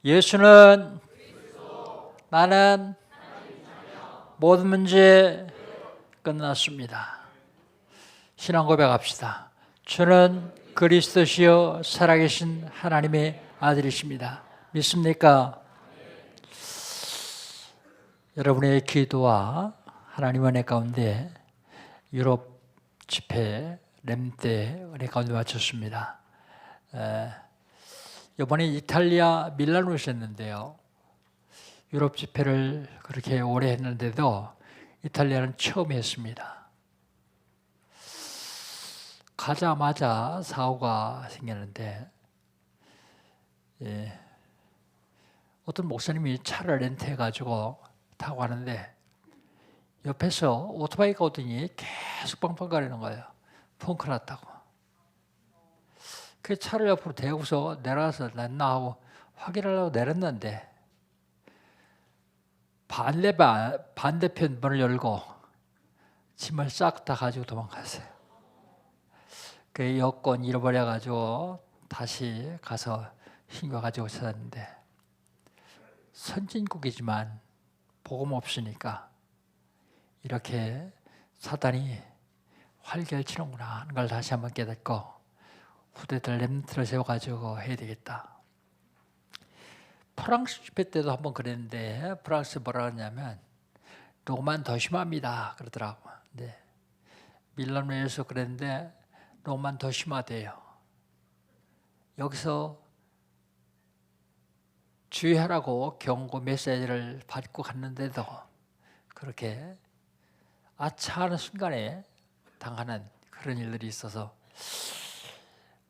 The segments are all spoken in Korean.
예수는 나는 모든 문제 끝났습니다. 신앙 고백합시다. 주는 그리스도시요 살아계신 하나님의 아들이십니다. 믿습니까? 여러분의 기도와 하나님의 은혜 가운데 유럽 집회 렘때 은혜 가운데 마쳤습니다. 이번에 이탈리아 밀라노에 오셨는데요. 유럽 집회를 그렇게 오래 했는데도 이탈리아는 처음 했습니다. 가자마자 사고가 생겼는데 어떤 목사님이 차를 렌트해가지고 타고 가는데 옆에서 오토바이가 오더니 계속 빵빵거리는 거예요. 펑크 났다고. 그 차를 옆으로 대고서 내려가서 냈나 하고 확인하려고 내렸는데 반대편 문을 열고 짐을 싹 다 가지고 도망갔어요. 그 여권 잃어버려가지고 다시 가서 신고 가지고 찾았는데 선진국이지만 복음 없으니까 이렇게 사단이 활개치는구나 하는 걸 다시 한번 깨닫고 후대들 렘트를 세워가지고 해야 되겠다. 프랑스 집회 때도 한번 그랬는데 프랑스 뭐라 그러냐면 로마는 더 심합니다 그러더라고. 근데 밀라노에서 그랬는데 로마는 더 심하대요. 여기서 주의하라고 경고 메시지를 받고 갔는데도 그렇게 아차하는 순간에 당하는 그런 일들이 있어서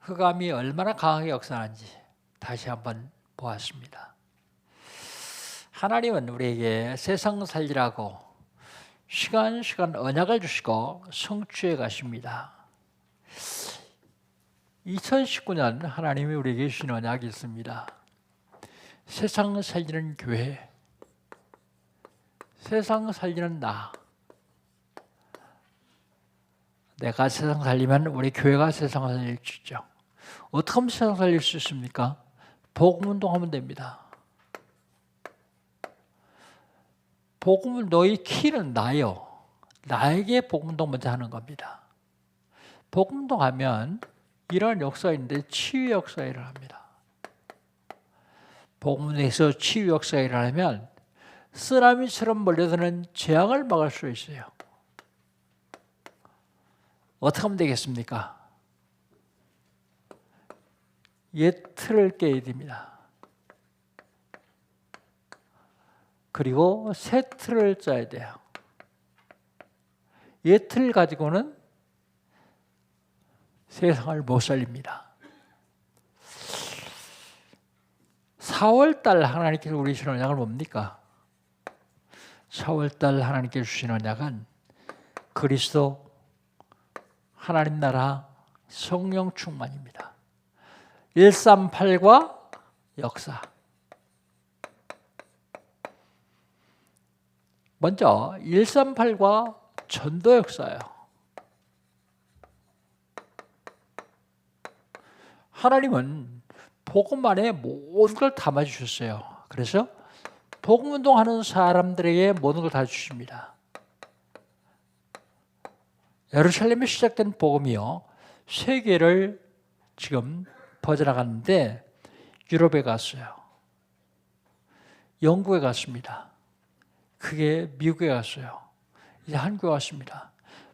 흑암이 얼마나 강하게 역사하는지 다시 한번 보았습니다. 하나님은 우리에게 세상 살리라고 시간 언약을 주시고 성취해 가십니다. 2019년 하나님이 우리에게 주신 언약이 있습니다. 세상 살리는 교회, 세상 살리는 나. 내가 세상 살리면 우리 교회가 세상 살릴 수 있죠. 어떻게 하면 세상 살릴 수 있습니까? 복음운동하면 됩니다. 복음운동의 키는 나요. 나에게 복음운동 먼저 하는 겁니다. 복음운동하면 이런 역사가 있는데 치유 역사가 일어납니다. 복음에서 치유 역사가 일어나면 쓰나미처럼 몰려드는 재앙을 막을 수 있어요. 어떻게 하면 되겠습니까? 옛 틀을 깨야 됩니다. 그리고 새 틀을 짜야 돼요. 옛 틀 가지고는 세상을 못 살립니다. 4월달 하나님께서 우리 주신 언약은 뭡니까? 4월달 하나님께서 주신 언약은 그리스도 하나님 나라 성령 충만입니다. 138과 역사. 먼저 138과 전도 역사예요. 하나님은 복음 안에 모든 걸 담아주셨어요. 그래서 복음 운동하는 사람들에게 모든 걸 다 주십니다. 예루살렘에 시작된 복음이요, 세계를 지금 퍼져나갔는데 유럽에 갔어요. 영국에 갔습니다. 그게 미국에 갔어요. 이제 한국에 왔습니다.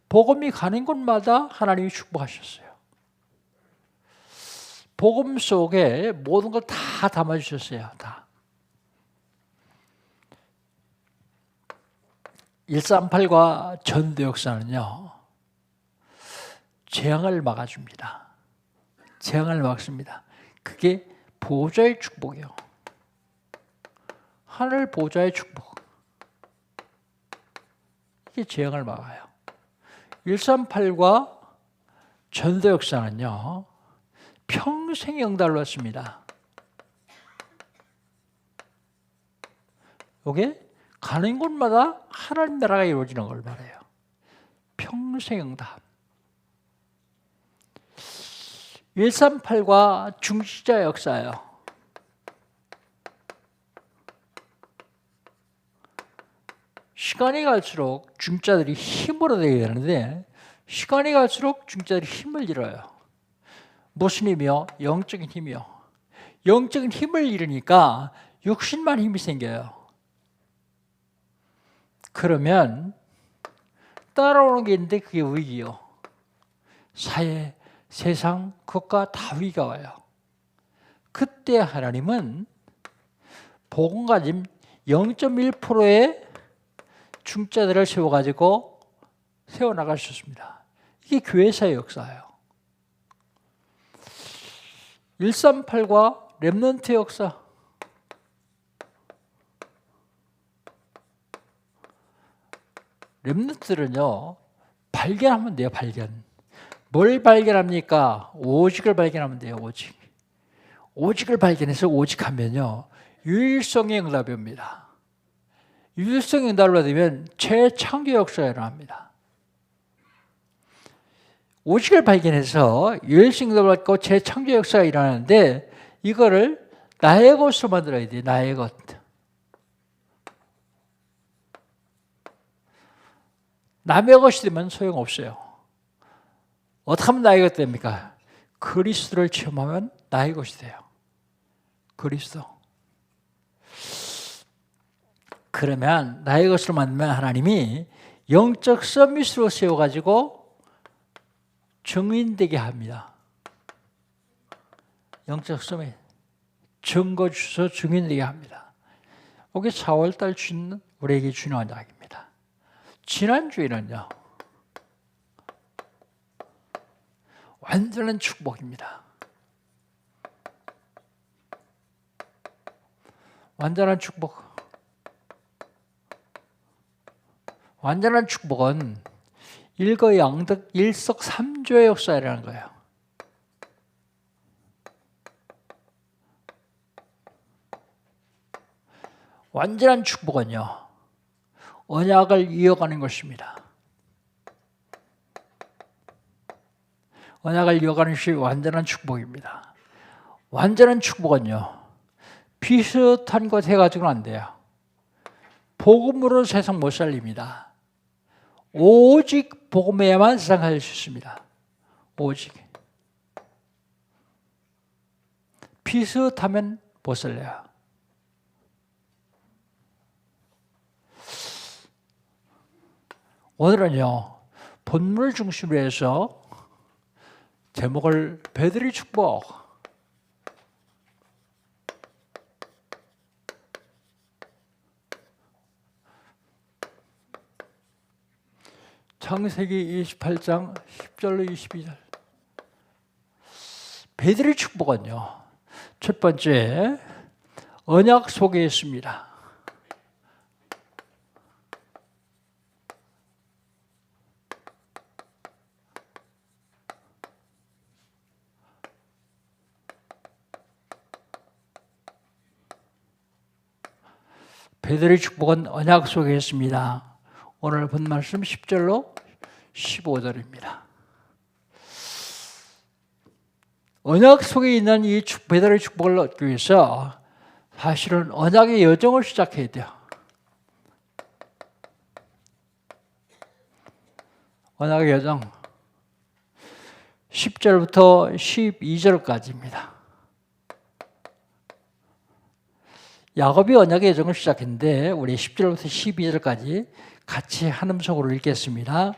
복음이 가는 곳마다 하나님이 축복하셨어요. 복음 속에 모든 걸 다 담아주셨어요. 다. 138과 전도 역사는요, 재앙을 막아줍니다. 재앙을 막습니다. 그게 보좌의 축복이요. 하늘 보좌의 축복. 이게 재앙을 막아요. 138과 전도 역사는요, 평생 영달로 왔습니다. 이게 가는 곳마다 하나님 나라가 이루어지는 걸 말해요. 평생 응답. 138과 중시자 역사예요. 시간이 갈수록 중자들이 힘으로 되게 되는데 시간이 갈수록 중자들이 힘을 잃어요. 무슨 힘이요? 영적인 힘이요. 영적인 힘을 잃으니까 육신만 힘이 생겨요. 그러면 따라오는 게 있는데 그게 위기요. 사회, 세상, 국가 다 위기가 와요. 그때 하나님은 복음 가진 0.1%의 중자들을 세워가지고 세워나갈 수 있습니다. 이게 교회사의 역사예요. 138과 렘넌트 역사. 렘넌트는요, 발견하면 돼요, 발견. 뭘 발견합니까? 오직을 발견하면 돼요, 오직. 오직을 발견해서 오직하면요, 유일성의 응답이 옵니다. 유일성의 응답을 받으면 재창조 역사가 일어납니다. 오직을 발견해서 유일성 응답을 받고 재창조 역사가 일어나는데 이거를 나의 것으로 만들어야 돼요. 나의 것. 남의 것이 되면 소용없어요. 어떻게 하면 나의 것 됩니까? 그리스도를 체험하면 나의 것이 돼요. 그리스도. 그러면 나의 것으로 만들면 하나님이 영적 서밋으로 세워가지고 증인되게 합니다. 영적 서밋. 증거 주소 증인되게 합니다. 이게 4월달 주는 우리에게 중요한 이야기입니다. 지난주에는요, 완전한 축복입니다. 완전한 축복. 완전한 축복은 일거양득 일석삼조의 역사라는 거예요. 완전한 축복은요, 언약을 이어가는 것입니다. 언약을 이어가는 것이 완전한 축복입니다. 완전한 축복은요, 비슷한 것 해가지고는 안 돼요. 복음으로 세상 못 살립니다. 오직 복음에만 세상 살 수 있습니다. 오직. 비슷하면 못 살려요. 오늘은요, 본문을 중심으로 해서 제목을 베드로의 축복. 창세기 28장 10절로 22절. 베드로의 축복은요, 첫 번째 언약 속에 있습니다. 베드로의 축복은 언약 속에 있습니다. 오늘 본 말씀 10절로 15절입니다. 언약 속에 있는 이 베드로의 축복을 얻기 위해서 사실은 언약의 여정을 시작해야 돼요. 언약의 여정 10절부터 12절까지입니다. 야곱이 언약의 여정을 시작했는데 우리 10절부터 12절까지 같이 한음성으로 읽겠습니다.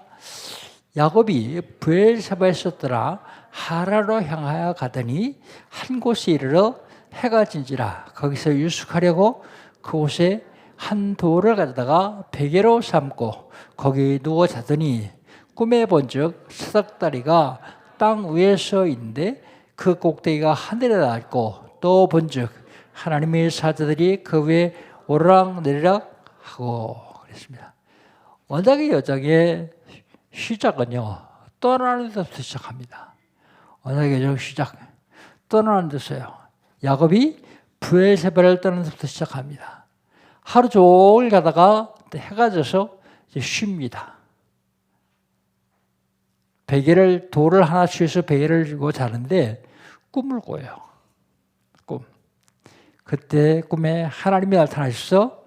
야곱이 브엘세바에서 떠나 하라로 향하여 가더니 한 곳에 이르러 해가 진지라. 거기서 유숙하려고 그곳에 한 돌을 가져다가 베개로 삼고 거기 누워 자더니 꿈에 본즉 사닥다리가 땅 위에 서 있는데 그 꼭대기가 하늘에 닿았고 또 본즉 하나님의 사자들이 그 위에 오르락내리락 하고 그랬습니다. 언약의 여정의 시작은요, 떠나는 데서부터 시작합니다. 언약의 여정 시작, 떠나는 데서요. 야곱이 브엘세바를 떠나는 데서부터 시작합니다. 하루 종일 가다가 해가 져서 이제 쉽니다. 베개를 돌을 하나 취해서 베개를 쥐고 자는데 꿈을 꿔요. 꿈. 그때 꿈에 하나님이 나타나셔서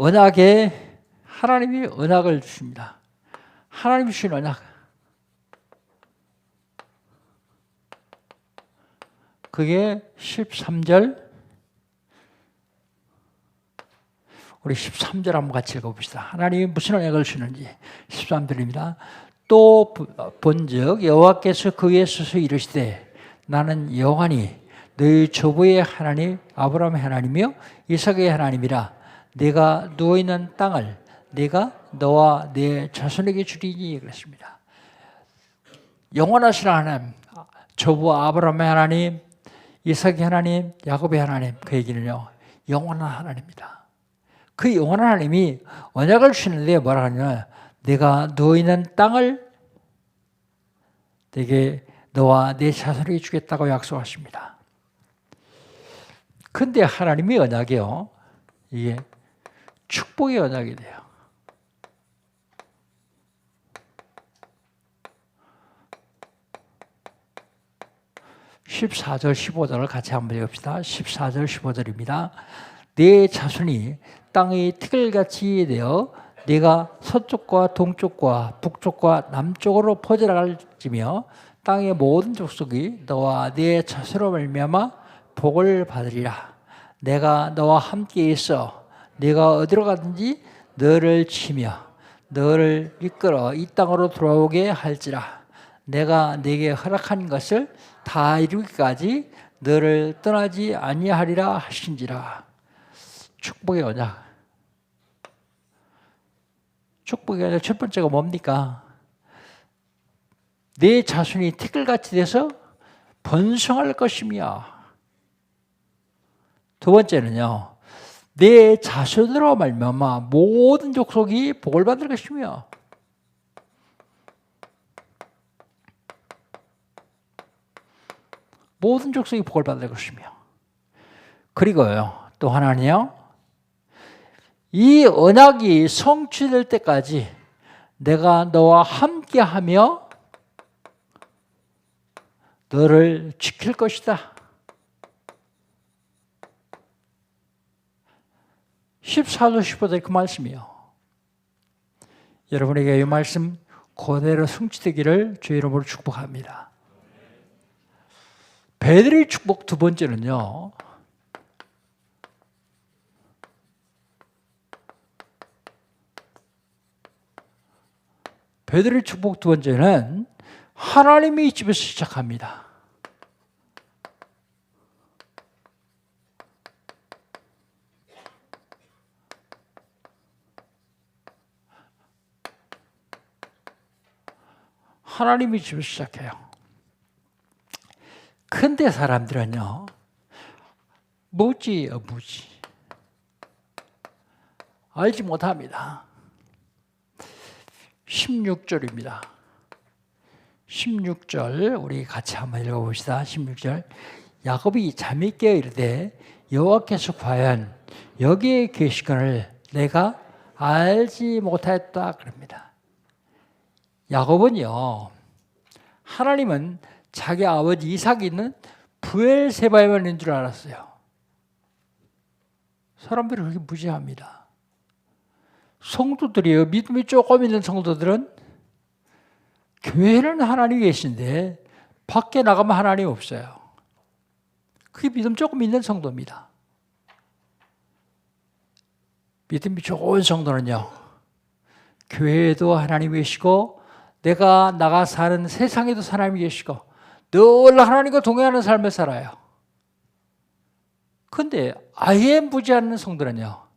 언약에 하나님이 언약을 주십니다. 하나님이 주신 언약. 그게 13절. 우리 13절 한번 같이 읽어봅시다. 하나님이 무슨 언약을 주는지. 13절입니다. 또 본즉 여호와께서 그에 서서 이르시되 나는 여호와니 너희 조부의 하나님 아브라함의 하나님이요 이삭의 하나님이라. 내가 누워있는 땅을 내가 너와 내 자손에게 주리니 그랬습니다. 영원하신 하나님, 조부 아브라함의 하나님, 이삭의 하나님, 야곱의 하나님, 그 얘기는요 영원한 하나님입니다. 그 영원한 하나님이 언약을 주시는데 뭐라 하냐면 내가 누워있는 땅을 내게 너와 내 자손에게 주겠다고 약속하십니다. 근데 하나님의 언약이요, 이게 축복의 언약이 돼요. (14절) (15절을) 같이 한번 읽읍시다. 14절 15절입니다. 내 자손이 땅의 티끌같이 되어 네가 서쪽과 동쪽과 북쪽과 남쪽으로 퍼져나갈지며 땅의 모든 족속이 너와 네 자손으로 말미암아 복을 받으리라. 내가 너와 함께 있어 네가 어디로 가든지 너를 치며 너를 이끌어 이 땅으로 돌아오게 할지라. 내가 네게 허락한 것을 다 이루기까지 너를 떠나지 아니하리라 하신지라. 축복의 언약. 축복의 언약 첫 번째가 뭡니까? 내 자손이 티끌같이 돼서 번성할 것이며, 두 번째는요, 내 자손으로 말미암아 모든 족속이 복을 받을 것이며, 모든 족속이 복을 받을 것이며, 그리고요 또 하나는요, 이 언약이 성취될 때까지 내가 너와 함께하며 너를 지킬 것이다. 14절 15절 그 말씀이요. 여러분에게 이 말씀 그대로 성취되기를 주의 이름으로 축복합니다. 베드로의 축복 두 번째는요, 베드로의 축복 두 번째는 하나님이 이 집에서 시작합니다. 하나님이 집에서 시작해요. 근데 사람들은요, 무지 알지 못합니다. 16절입니다. 16절 우리 같이 한번 읽어봅시다. 16절 야곱이 잠이 깨어 이르되 여호와께서 과연 여기에 계시거늘 내가 알지 못하였다 그럽니다. 야곱은요, 하나님은 자기 아버지 이삭이 있는 브엘세바에만 있는 줄 알았어요. 사람들이 그렇게 무지합니다. 성도들이요, 믿음이 조금 있는 성도들은 교회는 하나님이 계신데 밖에 나가면 하나님 없어요. 그게 믿음 조금 있는 성도입니다. 믿음이 좋은 성도는요, 교회에도 하나님이 계시고 내가 나가 사는 세상에도 하나님이 계시고 늘 하나님과 동행하는 삶을 살아요. 그런데 아예 무지하는 성도는요,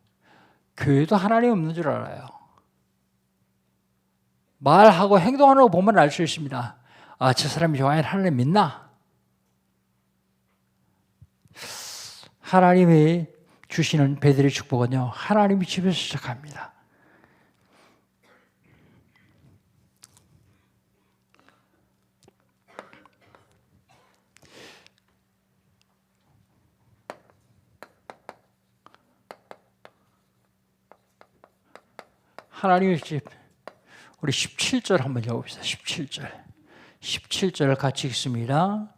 교회도 하나님 없는 줄 알아요. 말하고 행동하는 거 보면 알 수 있습니다. 아, 저 사람이 좋아해 하나님 믿나? 하나님이 주시는 베드로의 축복은요, 하나님이 집에서 시작합니다. 하나님의 집, 우리 17절 한번 읽어봅시다. 17절 같이 읽습니다.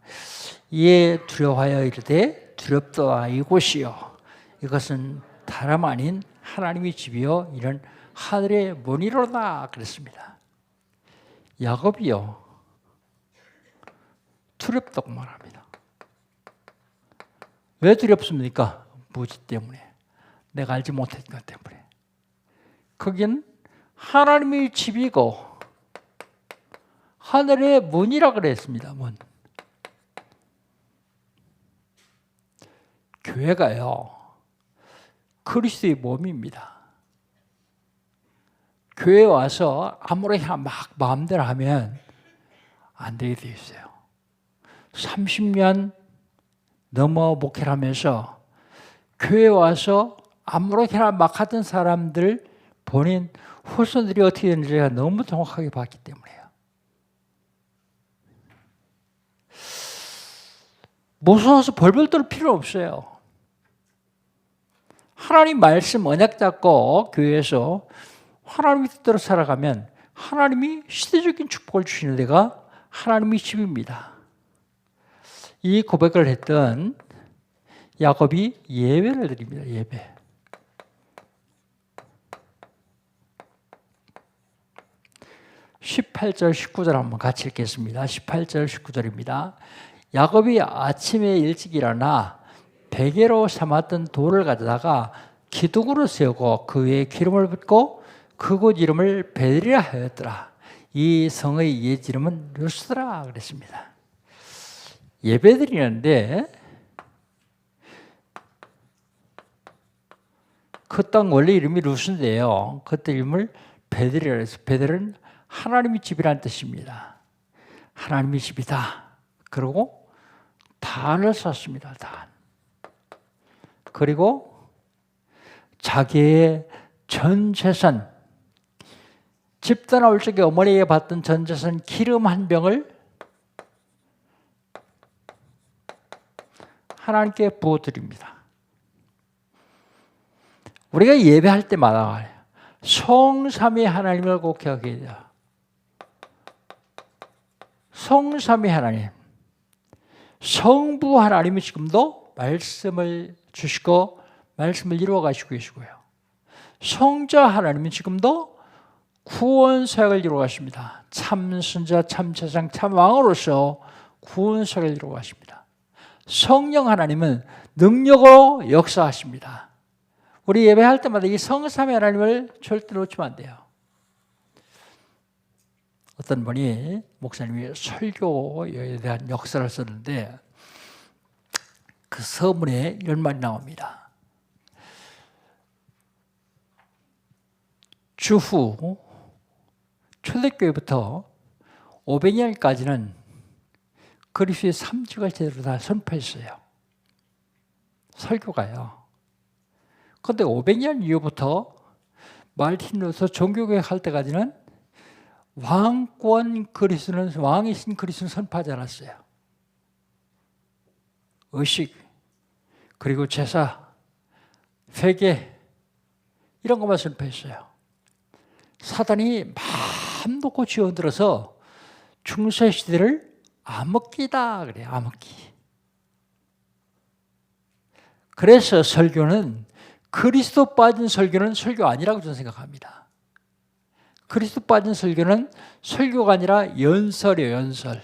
이에 두려워하여 이르되 두렵도다 이곳이요 이것은 다름 아닌 하나님의 집이요 이는 하늘의 문이로다 그랬습니다. 야곱이요 두렵다고 말합니다. 왜 두렵습니까? 무지 때문에. 내가 알지 못했기 때문에. 거긴 하나님의 집이고 하늘의 문이라 그랬습니다. 문. 교회가요 그리스도의 몸입니다. 교회 와서 아무렇게나 막 마음대로 하면 안 되게 돼 있어요. 30년 넘어 목회를 하면서 교회 와서 아무렇게나 막 하던 사람들 본인 후손들이 어떻게 되는지 제가 너무 정확하게 봤기 때문에요. 무서워서 벌벌 떨 필요 없어요. 하나님 말씀 언약 잡고 교회에서 하나님의 뜻대로 살아가면 하나님이 시대적인 축복을 주시는 데가 하나님의 집입니다. 이 고백을 했던 야곱이 예배를 드립니다. 예배. (18절) (19절) 한번 같이 읽겠습니다. 18절 19절입니다. 야곱이 아침에 일찍 일어나 베개로 삼았던 돌을 가져다가 기둥으로 세우고 그 위에 기름을 붓고 그곳 이름을 베들이라 하였더라. 이 성의 옛 이름은 루스더라 그랬습니다. 예배드리는데 그 땅 원래 이름이 루스인데요. 그때 이름을 베들이라 해서 베들은 하나님의 집이라는 뜻입니다. 하나님의 집이다. 그리고 단을 썼습니다. 단. 그리고 자기의 전 재산, 집 떠나올 적에 어머니에게 받던 전 재산 기름 한 병을 하나님께 부어드립니다. 우리가 예배할 때마다 성삼위 하나님을 고백하게 돼요. 성삼위 하나님, 성부 하나님이 지금도 말씀을 주시고 말씀을 이루어 가시고 계시고요. 성자 하나님은 지금도 구원 사역을 이루어 가십니다. 참 선자, 참 세상, 참 왕으로서 구원 사역을 이루어 가십니다. 성령 하나님은 능력으로 역사하십니다. 우리 예배할 때마다 이 성삼위 하나님을 절대 놓치면 안 돼요. 어떤 분이 목사님이 설교에 대한 역사를 썼는데 그 서문에 이런 말이 나옵니다. 주후 초대교회부터 500년까지는 그리스도의 삼직을 제대로 다 선포했어요. 설교가요. 그런데 500년 이후부터 마르틴 루터 종교개혁 할 때까지는 왕권 그리스도는 왕이신 그리스도는 선포하지 않았어요. 의식 그리고 제사, 회개 이런 것만 선포했어요. 사단이 마음 놓고 쥐어들어서 중세 시대를 암흑기다 그래요. 암흑기. 그래서 설교는 그리스도 빠진 설교는 설교 아니라고 저는 생각합니다. 그리스도 빠진 설교는 설교가 아니라 연설이에요. 연설.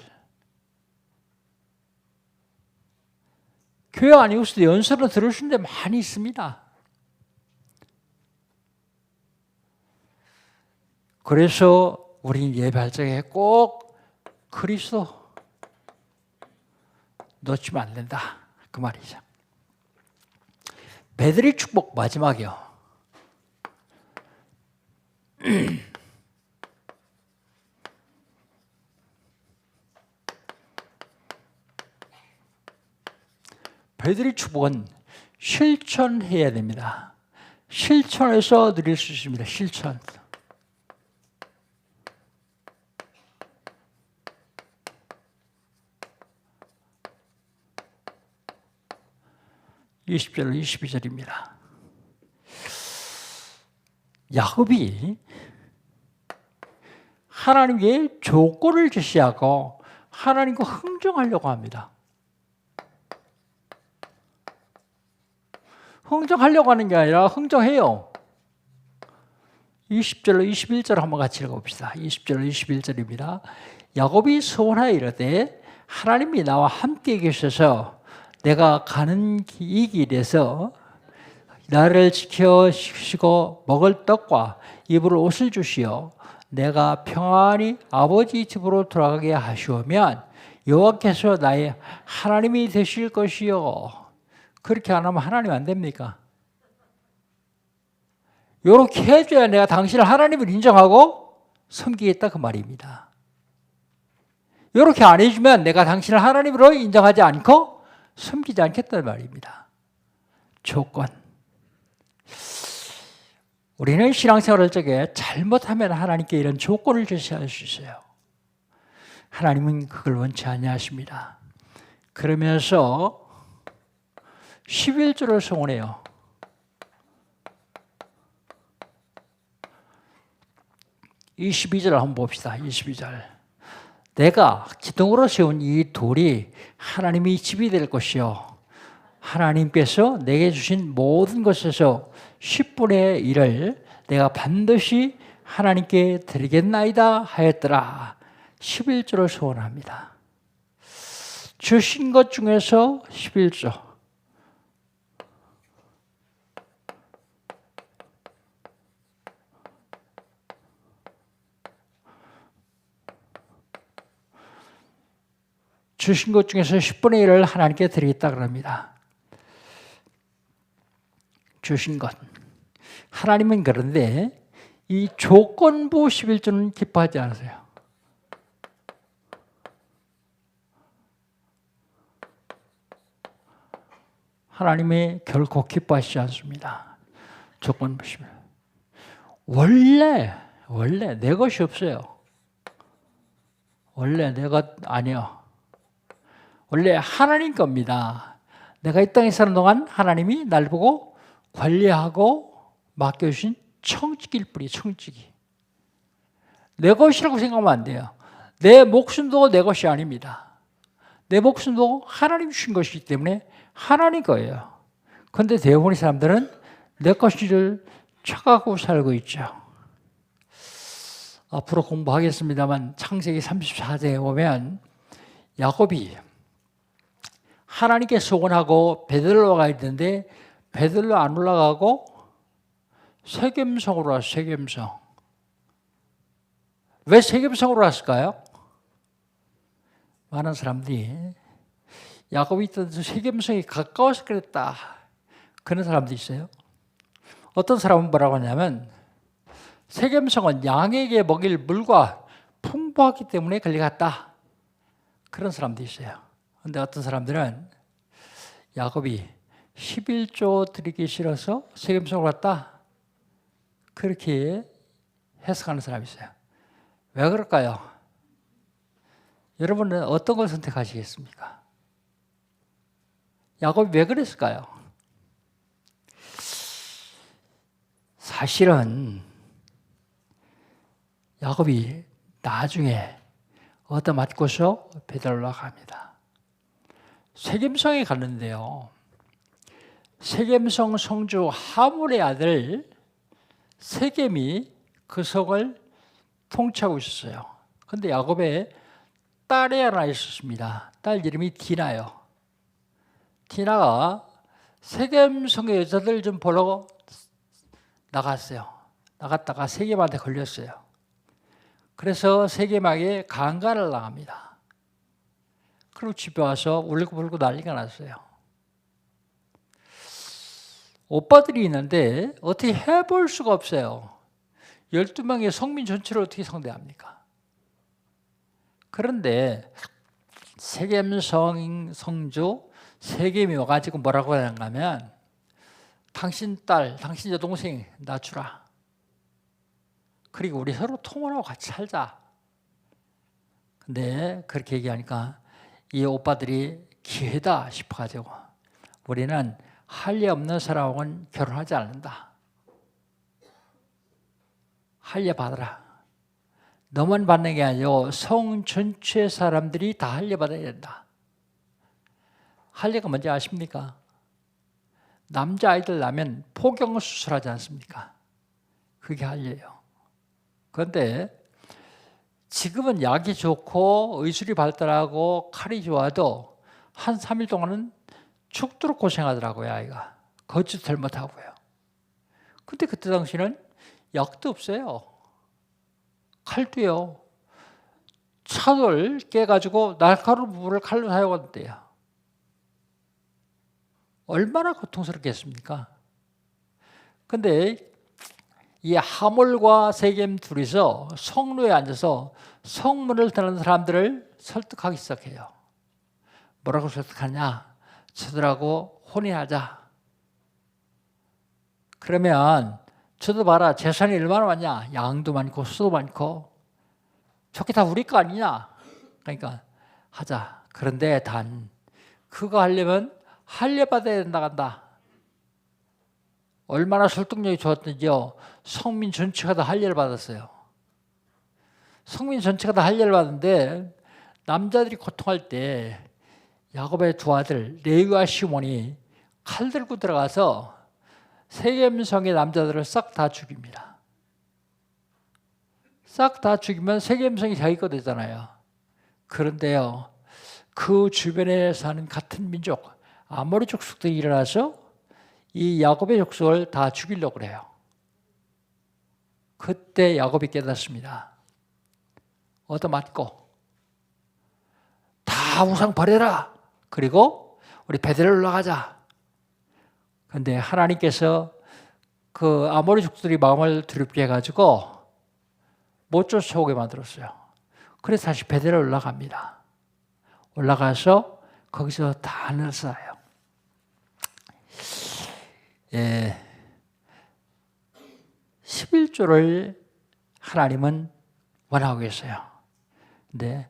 교회 아니고서도 연설은 들으시는 데 많이 있습니다. 그래서 우리는 예배할 적에 꼭 그리스도 놓치면 안 된다. 그 말이죠. 베들의 축복 마지막이요. 베들의 축복은 실천해야 됩니다. 실천해서 누릴 수 있습니다. 실천. (20절) 22절입니다. 야곱이 하나님께 조건을 제시하고 하나님과 흥정하려고 합니다. 흥정하려고 하는 게 아니라 흥정해요. 20절로 21절 한번 같이 읽어봅시다. 20절로 21절입니다. 야곱이 소원하여 이르되 하나님이 나와 함께 계셔서 내가 가는 이 길에서 나를 지켜주시고 먹을 떡과 입을 옷을 주시어 내가 평안히 아버지 집으로 돌아가게 하시오면 여호와께서 나의 하나님이 되실 것이요. 그렇게 안 하면 하나님 안 됩니까? 이렇게 해줘야 내가 당신을 하나님을 인정하고 섬기겠다 그 말입니다. 이렇게 안 해주면 내가 당신을 하나님으로 인정하지 않고 섬기지 않겠다는 말입니다. 조건. 우리는 신앙생활을 적에 잘못하면 하나님께 이런 조건을 제시할 수 있어요. 하나님은 그걸 원치 아니하십니다. 그러면서 11절을 소원해요. 22절을 한번 봅시다. 22절. 내가 기둥으로 세운 이 돌이 하나님이 집이 될 것이요 하나님께서 내게 주신 모든 것에서 10분의 1을 내가 반드시 하나님께 드리겠나이다 하였더라. 11조를 소원합니다. 주신 것 중에서 11조. 주신 것 중에서 10분의 1을 하나님께 드리겠다 그럽니다. 주신 것. 하나님은 그런데 이 조건부 11조는 기뻐하지 않으세요. 하나님이 결코 기뻐하시지 않습니다. 조건부 11조. 원래 내 것이 없어요. 원래 내 것 아니요. 원래 하나님 겁니다. 내가 이 땅에 사는 동안 하나님이 날 보고 관리하고 맡겨주신 청지기일 뿐이에요. 청지기. 내 것이라고 생각하면 안 돼요. 내 목숨도 내 것이 아닙니다. 내 목숨도 하나님 주신 것이기 때문에 하나님 거예요. 그런데 대부분의 사람들은 내 것을 착각하고 살고 있죠. 앞으로 공부하겠습니다만 창세기 34장에 보면 야곱이 하나님께 소원하고 베들로 가야 되는데 베들로 안 올라가고 세겜성으로 왔어요. 세겜성. 왜 세겜성으로 왔을까요? 많은 사람들이 야곱이 있던 세겜성이 가까워서 그랬다. 그런 사람도 있어요. 어떤 사람은 뭐라고 하냐면 세겜성은 양에게 먹일 물과 풍부하기 때문에 거기 갔다. 그런 사람도 있어요. 그런데 어떤 사람들은 야곱이 11조 드리기 싫어서 세겜성으로 갔다. 그렇게 해석하는 사람이 있어요. 왜 그럴까요? 여러분은 어떤 걸 선택하시겠습니까? 야곱이 왜 그랬을까요? 사실은 야곱이 나중에 얻어맞고서 베들로 갑니다. 세겜성에 갔는데요. 세겜성 성주 하물의 아들 세겜이 그 성을 통치하고 있었어요. 그런데 야곱의 딸이 하나 있었습니다. 딸 이름이 디나요. 디나가 세겜성의 여자들 좀 보려고 나갔어요. 나갔다가 세겜한테 걸렸어요. 그래서 세겜에게 강간을 당합니다. 그리고 집에 와서 울고불고 난리가 났어요. 오빠들이 있는데 어떻게 해볼 수가 없어요. 12명의 성민 전체를 어떻게 상대합니까? 그런데 세겜성 성주 세겜이 와가지고 뭐라고 하냐면 당신 딸, 당신 여동생 나 주라. 그리고 우리 서로 통혼하고 같이 살자. 근데 그렇게 얘기하니까 이 오빠들이 기회다 싶어가지고 우리는 할 일 없는 사람하고는 결혼하지 않는다. 할 일 받아라. 너만 받는 게 아니고 성 전체 사람들이 다 할 일 받아야 된다. 할 일가 뭔지 아십니까? 남자아이들 나면 포경수술하지 않습니까? 그게 할 일이에요. 그런데 지금은 약이 좋고 의술이 발달하고 칼이 좋아도 한 3일 동안은 죽도록 고생하더라고요, 아이가. 걷지도 못하고요. 근데 그때 당시는 약도 없어요. 칼도요. 차돌 깨가지고 날카로운 부분을 칼로 사용하던데요. 얼마나 고통스럽겠습니까? 근데 이 하몰과 세겜 둘이서 성로에 앉아서 성문을 드는 사람들을 설득하기 시작해요. 뭐라고 설득하냐? 저들하고 혼인하자. 그러면 저도 봐라, 재산이 얼마나 많냐? 양도 많고 수도 많고 저게 다 우리 거 아니냐? 그러니까 하자. 그런데 단 그거 하려면 할례받아야 된다. 얼마나 설득력이 좋았던지요. 성민 전체가 다 할례를 받았어요. 성민 전체가 다 할례를 받았는데 남자들이 고통할 때 야곱의 두 아들 레위와 시몬이 칼 들고 들어가서 세겜성의 남자들을 싹 다 죽입니다. 싹 다 죽이면 세겜성이 자기 거 되잖아요. 그런데요, 그 주변에 사는 같은 민족 아모리 족속들이 일어나서 이 야곱의 족속을 다 죽이려고 그래요. 그때 야곱이 깨닫습니다. 얻어맞고 다 우상 버려라. 그리고 우리 베델로 올라가자. 그런데 하나님께서 그 아모리 족속들이 마음을 두렵게 해가지고 못 쫓아오게 만들었어요. 그래서 다시 베델로 올라갑니다. 올라가서 거기서 다 하늘을 쌓아요. 11조를 하나님은 원하고 계세요. 근데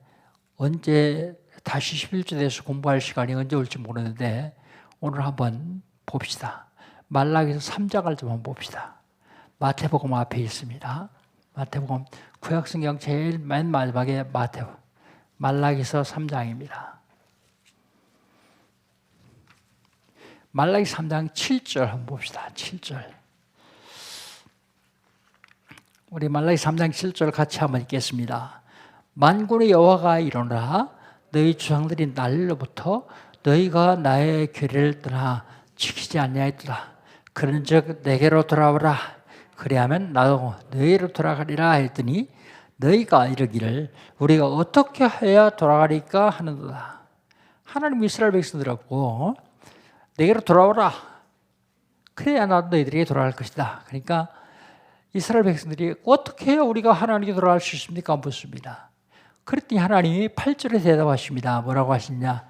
언제 다시 11조에 대해서 공부할 시간이 언제 올지 모르는데 오늘 한번 봅시다. 말라기서 3장을 좀 한번 봅시다. 마태복음 앞에 있습니다. 마태복음 구약성경 제일 맨 마지막에 말라기서 3장입니다. 말라기 3장 7절 한번 봅시다. 7절. 우리 말라기 3장 7절 같이 한번 읽겠습니다. 만군의 여호와가 이르노라 너희 조상들이 날로부터 너희가 나의 규례를 떠나 지키지 아니하였도다. 그런즉 내게로 돌아오라. 그리하면 나도 너희로 돌아가리라 했더니 너희가 이르기를 우리가 어떻게 해야 돌아가리까 하는도다. 하나님 이스라엘 백성들하고 내게로 돌아오라. 그래야 나도 너희들에게 돌아갈 것이다. 그러니까 이스라엘 백성들이 어떻게 해야 우리가 하나님께 돌아갈 수 있습니까? 묻습니다. 그랬더니 하나님이 8절에 대답하십니다. 뭐라고 하시냐?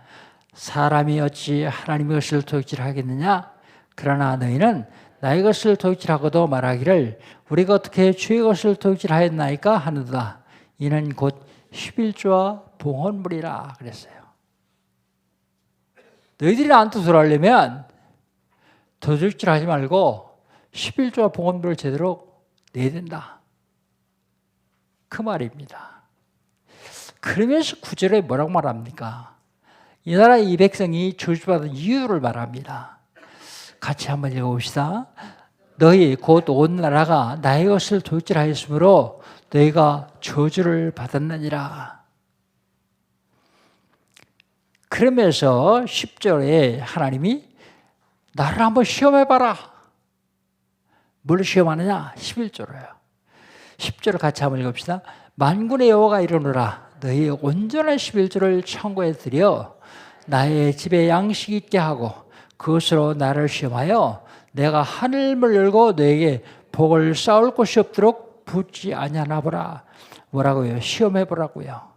사람이 어찌 하나님의 것을 도둑질하겠느냐? 그러나 너희는 나의 것을 도둑질하고도 말하기를 우리가 어떻게 주의 것을 도둑질하였나이까 하는도다. 이는 곧 11조와 봉헌물이라 그랬어요. 너희들이 나한테 돌아오려면 도둑질하지 말고 11조와 봉헌물을 제대로 내야 된다. 그 말입니다. 그러면서 9절에 뭐라고 말합니까? 이 나라의 이 백성이 저주받은 이유를 말합니다. 같이 한번 읽어봅시다. 너희 곧 온 나라가 나의 것을 도둑질하였으므로 너희가 저주를 받았느니라. 그러면서 10절에 하나님이 나를 한번 시험해봐라. 뭘 시험하느냐? 11절로요. 10절을 같이 한번 읽읍시다. 만군의 여호와가 이르노라 너희 온전한 11조를 창고에 들여 나의 집에 양식 있게 하고 그것으로 나를 시험하여 내가 하늘문을 열고 너에게 복을 쌓을 곳이 없도록 붓지 아니하나 보라. 뭐라고요? 시험해 보라고요.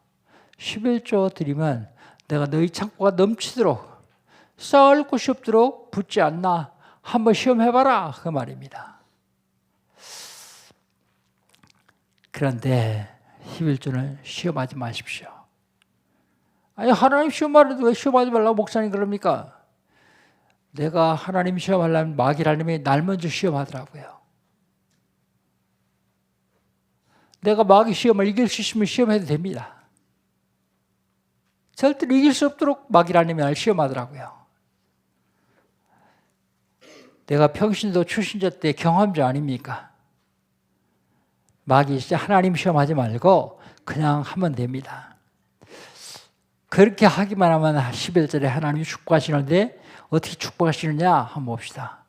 11조 드리면 내가 너희 창고가 넘치도록 쌓을 곳이 없도록 붓지 않나 한번 시험해 봐라 그 말입니다. 그런데 11조는 시험하지 마십시오. 아니 하나님 시험하는데 왜 시험하지 말라고 목사님 그럽니까? 내가 하나님 시험하려면 마귀라님이 날 먼저 시험하더라고요. 내가 마귀 시험을 이길 수 있으면 시험해도 됩니다. 절대로 이길 수 없도록 마귀라님이 날 시험하더라고요. 내가 평신도 출신자 때 경험자 아닙니까? 막 이제 하나님 시험하지 말고 그냥 하면 됩니다. 그렇게 하기만 하면 11절에 하나님이 축복하시는데 어떻게 축복하시느냐 한번 봅시다.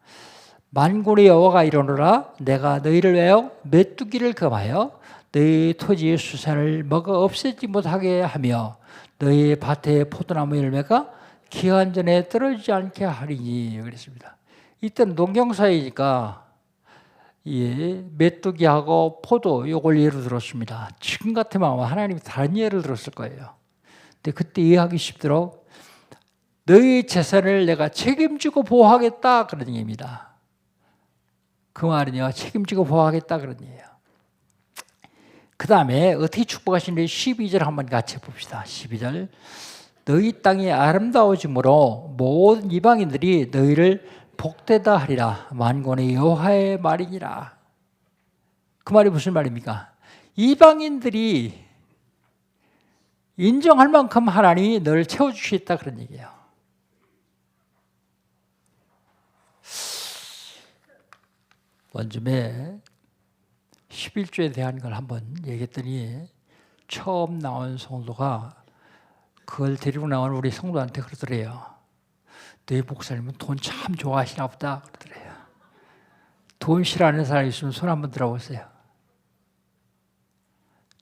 만군의 여호와가 이르노라 내가 너희를 왜요? 메뚜기를 금하여 너희 토지의 수산을 먹어 없애지 못하게 하며 너희 밭의 포도나무 열매가 기한 전에 떨어지지 않게 하리니 그랬습니다. 이때는 농경사회니까 메뚜기하고 포도 이걸 예로 들었습니다. 지금 같으면 하나님이 다른 예를 들었을 거예요. 근데 그때 이해하기 쉽도록 너희 재산을 내가 책임지고 보호하겠다 그런 얘기입니다. 그 말은요, 책임지고 보호하겠다 그런 얘기예요. 그 다음에 어떻게 축복하시는지 12절 한번 같이 봅시다. 12절 너희 땅이 아름다워지므로 모든 이방인들이 너희를 복되다 하리라. 만군의 여호와의 말이니라. 그 말이 무슨 말입니까? 이방인들이 인정할 만큼 하나님이 너를 채워주시겠다 그런 얘기예요. 원즘에 11조에 대한 걸 한번 얘기했더니 처음 나온 성도가 그걸 데리고 나온 우리 성도한테 그러더래요. 너희 목사님은 돈 참 좋아하시나 보다 그러더래요. 돈 싫어하는 사람 있으면 손 한번 들어보세요.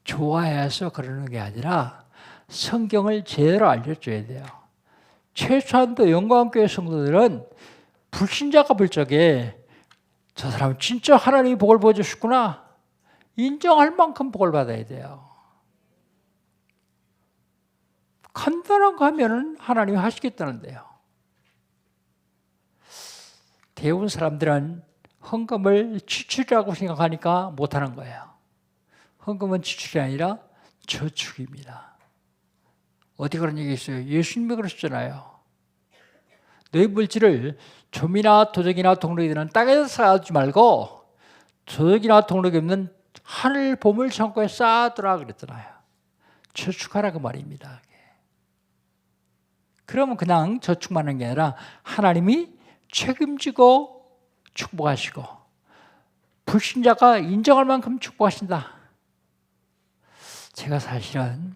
좋아해서 그러는 게 아니라 성경을 제대로 알려줘야 돼요. 최소한도 영광교회 성도들은 불신자가 볼 적에 저 사람은 진짜 하나님이 복을 보여주셨구나 인정할 만큼 복을 받아야 돼요. 간단한 거 하면은 하나님이 하시겠다는데요. 대부분 사람들은 헌금을 지출이라고 생각하니까 못하는 거예요. 헌금은 지출이 아니라 저축입니다. 어디 그런 얘기 있어요? 예수님이 그러셨잖아요. 너희 물질을 좀이나 도적이나 동록이 드는 땅에서 쌓아두지 말고 도적이나 동록이 없는 하늘 보물 창고에 쌓아두라 그랬잖아요. 저축하라 그 말입니다. 그러면 그냥 저축만 하는 게 아니라 하나님이 책임지고 축복하시고 불신자가 인정할 만큼 축복하신다. 제가 사실은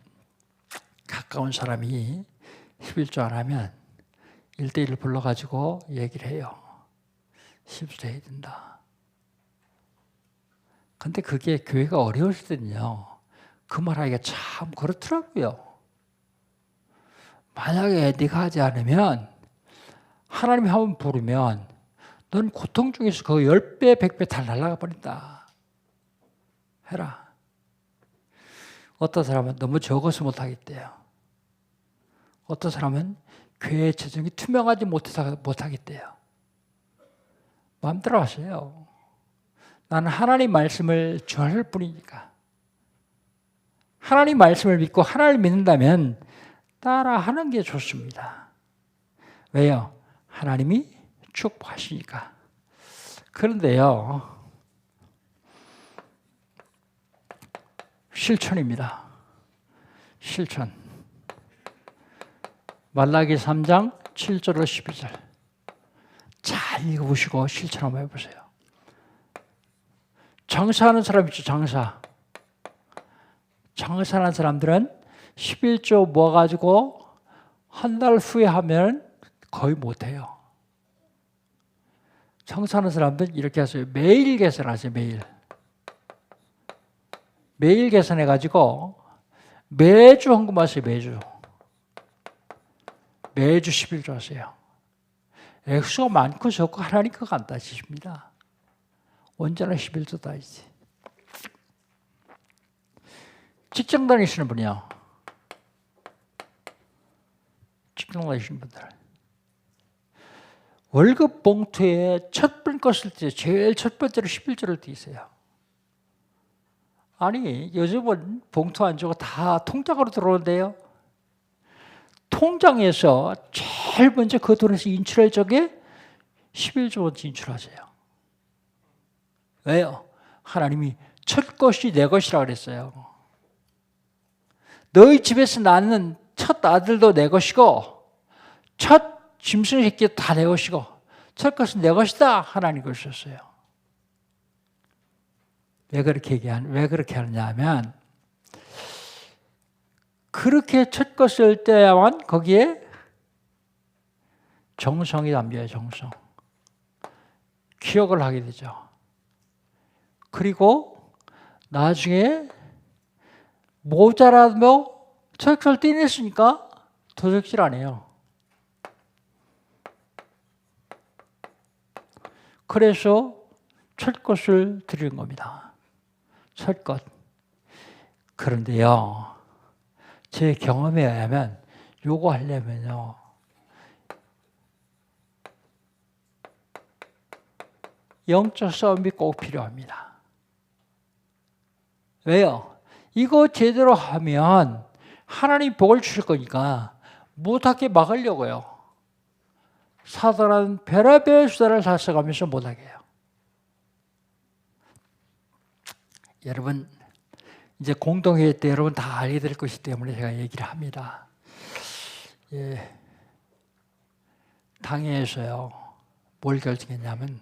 가까운 사람이 11조 안 하면 1대1을 불러가지고 얘기를 해요. 11조 해야 된다. 근데 그게 교회가 어려웠을 때는요. 그 말하기가 참 그렇더라고요. 만약에 네가 하지 않으면 하나님이 한번 부르면 넌 고통 중에서 그 10배, 100배 다 날아가 버린다. 해라. 어떤 사람은 너무 적어서 못하겠대요. 어떤 사람은 교회의 재정이 투명하지 못해서 못하겠대요. 마음대로 하세요. 나는 하나님 말씀을 전할 뿐이니까. 하나님 말씀을 믿고 하나님을 믿는다면 따라하는 게 좋습니다. 왜요? 하나님이 축복하시니까. 그런데요. 실천입니다. 실천. 말라기 3장 7절로 12절. 잘 읽어보시고 실천 한번 해보세요. 장사하는 사람 있죠, 장사. 장사하는 사람들은 11조 모아가지고 한 달 후에 하면 거의 못해요. 장사하는 사람들은 이렇게 하세요. 매일 계산하세요, 매일. 매일 계산해가지고 매주 헌금하세요, 매주. 매주 11조 하세요. 액수가 많고 적고 하나님 그거 안 따지십니다. 언제나 11조 따지지. 직장 다니시는 분이요. 직장 다니시는 분들. 월급 봉투에 첫 번 껐을 때 제일 첫 번째로 11조를 띄세요. 아니 요즘은 봉투 안 주고 다 통장으로 들어오는데요. 통장에서 제일 먼저 그 돈에서 인출할 적에 11조 원 인출하세요. 왜요? 하나님이 첫 것이 내 것이라 그랬어요. 너희 집에서 낳는 첫 아들도 내 것이고 첫 짐승 새끼도 다 내 것이고 첫 것은 내 것이다 하나님 그러셨어요. 왜 그렇게 하느냐 하면 그렇게 첫 것을 떼야만 거기에 정성이 담겨요. 정성. 기억을 하게 되죠. 그리고 나중에 모자라도 첫 것을 떼냈으니까 도적질 안 해요. 그래서 첫 것을 드리는 겁니다. 첫 것. 그런데요, 제 경험에 의하면 요거 하려면요, 영적 싸움이 꼭 필요합니다. 왜요? 이거 제대로 하면 하나님 복을 주실 거니까 못하게 막으려고요. 사단은 별의별 수단을 다 써가면서 못하게 해요. 여러분, 이제 공동회의 때 여러분 다 알게 될 것이기 때문에 제가 얘기를 합니다. 예, 당회에서요, 뭘 결정했냐면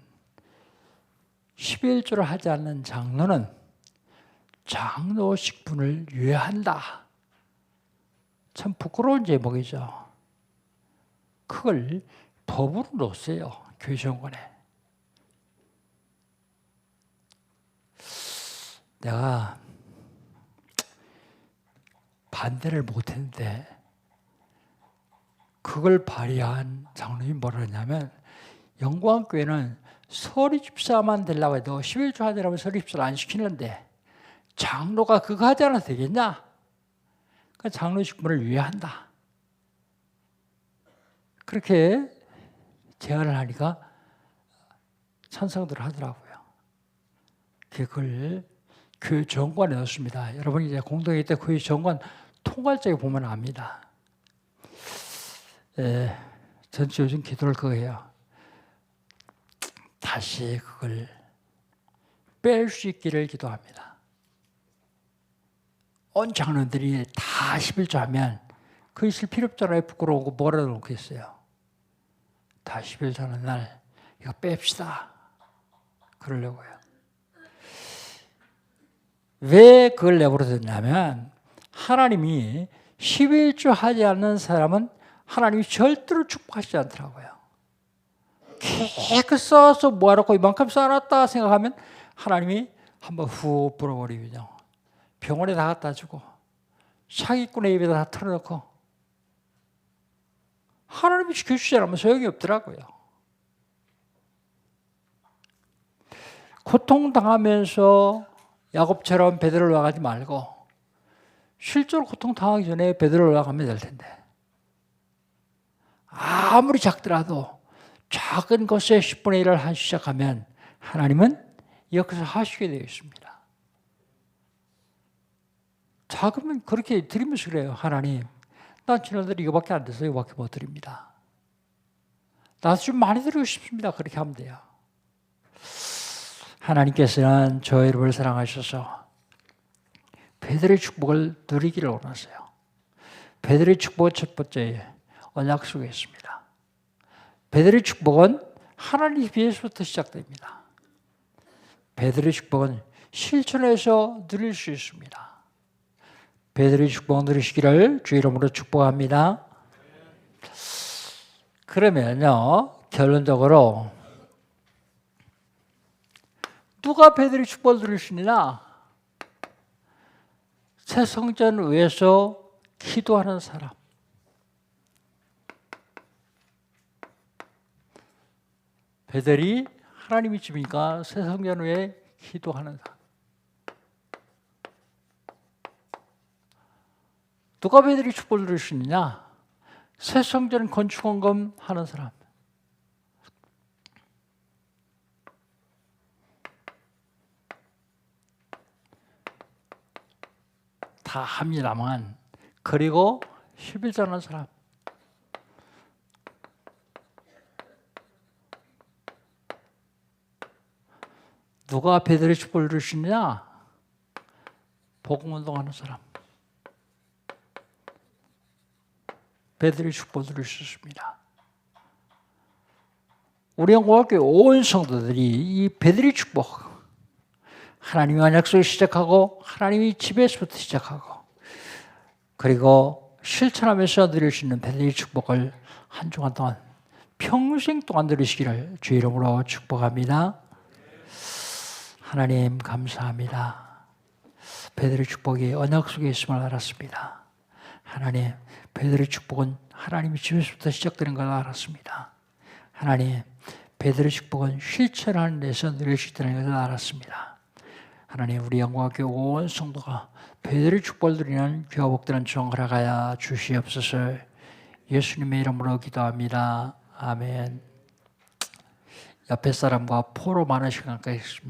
11조를 하지 않는 장로는 장로 직분을 유예한다. 참 부끄러운 제목이죠. 그걸 법으로 넣었어요. 교정원에. 내가 반대를 못했는데 그걸 발의한 장로님이 뭐라 했냐면 영광교회는 서리집사만 되려고 해도 11조 하자라면 서리집사를 안 시키는데 장로가 그거 하지 않아도 되겠냐? 그러니까 장로 직분을 유예한다. 그렇게 제안을 하니까 찬성들 하더라고요. 그걸 교회 정관에 넣었습니다. 여러분이 이제 공동회의 때 교회 정관 통괄적에 보면 압니다. 전체 요즘 기도를 그거 해요. 다시 그걸 뺄 수 있기를 기도합니다. 온 장로들이 다 11조 하면 그 있을 필요 없잖아요. 부끄러우고 뭐라 놓겠어요. 다 11조 하는 날 이거 뺍시다. 그러려고요. 왜 그걸 내버려뒀냐면 하나님이 11조 하지 않는 사람은 하나님이 절대로 축복하시지 않더라고요. 계속 쌓아서 모아놓고 이만큼 쌓아놨다 생각하면 하나님이 한번 후 불어버리거든요. 병원에 다 갖다 주고 사기꾼의 입에다 다 털어놓고 하나님이 지켜주지 않으면 소용이 없더라고요. 고통당하면서 야곱처럼 베드로를 올라가지 말고 실제로 고통당하기 전에 베드로를 올라가면 될 텐데 아무리 작더라도 작은 것에 10분의 1을 하기 시작하면 하나님은 여기서 하시게 되어 있습니다. 작으면 그렇게 드리면서 그래요. 하나님, 난 지난달 이거밖에 안 돼서 이거밖에 못 드립니다. 나도 좀 많이 드리고 싶습니다. 그렇게 하면 돼요. 하나님께서는 저 여러분을 사랑하셔서 베드로의 축복을 누리기를 원하세요. 베드로의 축복은 첫 번째 언약 속에 있습니다. 베드로의 축복은 하나님 비에서부터 시작됩니다. 베드로의 축복은 실천해서 누릴 수 있습니다. 베드로의 축복 누리시기를 주 이름으로 축복합니다. 그러면요, 결론적으로 누가 베드로의 축복을 누릴 수 있느냐? 새 성전 위에서 기도하는 사람. 베드로이 하나님의 집이니까 새 성전 위에 기도하는 사람. 누가 베드로의 축복을 누릴 수 있느냐? 새 성전 건축원금 하는 사람. 다 합니다만 그리고 11조 하는 사람. 누가 베드로의 축복을 누릴 수 있느냐? 복음운동하는 사람. 베드로의 축복을 누릴 수 있습니다. 우리 영광교회 온 성도들이 이 베드로의 축복, 하나님의 언약속에 시작하고 하나님의 집에서부터 시작하고 그리고 실천하면서 누릴 수 있는 베드로의 축복을 한 주간 동안 평생 동안 누리시기를 주의 이름으로 축복합니다. 하나님 감사합니다. 베드로의 축복이 언약 속에 있음을 알았습니다. 하나님, 베드로의 축복은 하나님의 집에서부터 시작되는 걸 알았습니다. 하나님, 베드로의 축복은 실천하는 데서 누릴 수 있다는 것을 알았습니다. 하나님, 우리 영광교회 온 성도가 베드로의 축복을 누리는 귀와 복되는 정하여 주시옵소서. 예수님의 이름으로 기도합니다. 아멘. 옆에 사람과 포로 많은 시간까지 있습니다.